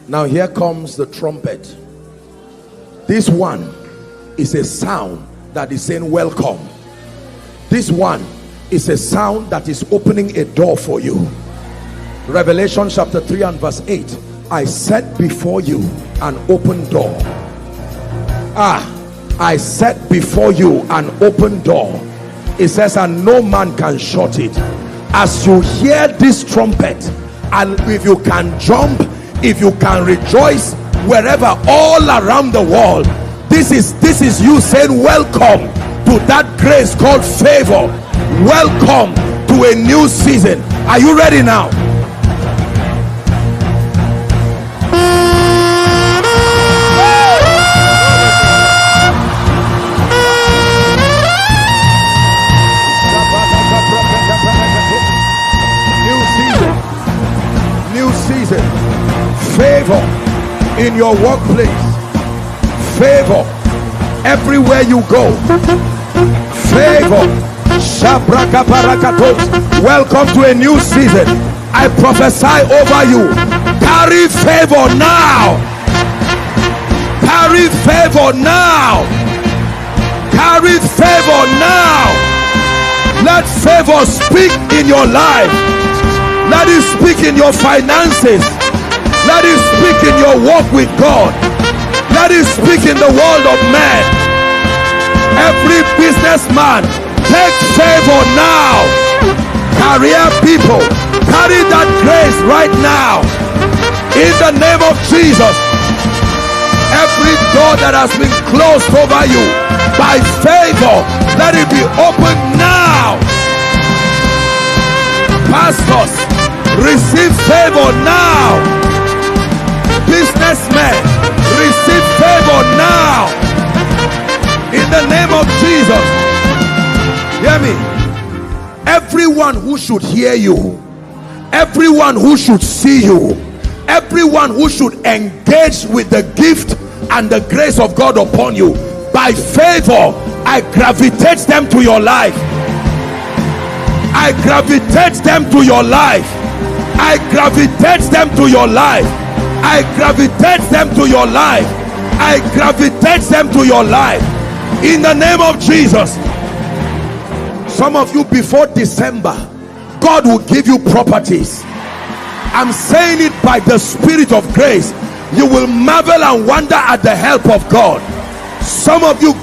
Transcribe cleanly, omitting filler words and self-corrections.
Now here comes the trumpet. This one is a sound that is saying welcome. This one is a sound that is opening a door for you. Revelation chapter 3 and verse 8. I set before you an open door. I set before you an open door. It says, and no man can shut it. As you hear this trumpet, and if you can jump, if you can rejoice, wherever, all around the world, this is you saying welcome to that grace called favor. Welcome to a new season. Are you ready now? Favor in your workplace, favor everywhere you go, favor. Welcome to a new season. I prophesy over you. Carry favor now. Carry favor now. Carry favor now. Let favor speak in your life. Let it speak in your finances. Let it speak in your walk with God. Let it speak in the world of men. Every businessman, take favor now. Career people, carry that grace right now. In the name of Jesus. Every door that has been closed over you, by favor, let it be opened now. Pastors, receive favor now. Businessmen, receive favor now. In the name of Jesus. Hear me. Everyone who should hear you, everyone who should see you, everyone who should engage with the gift and the grace of God upon you, by favor, I gravitate them to your life. I gravitate them to your life. I gravitate them to your life. I gravitate them to your life. I gravitate them to your life. In the name of Jesus. Some of you, before December, God will give you properties. I'm saying it by the Spirit of grace. You will marvel and wonder at the help of God. Some of you,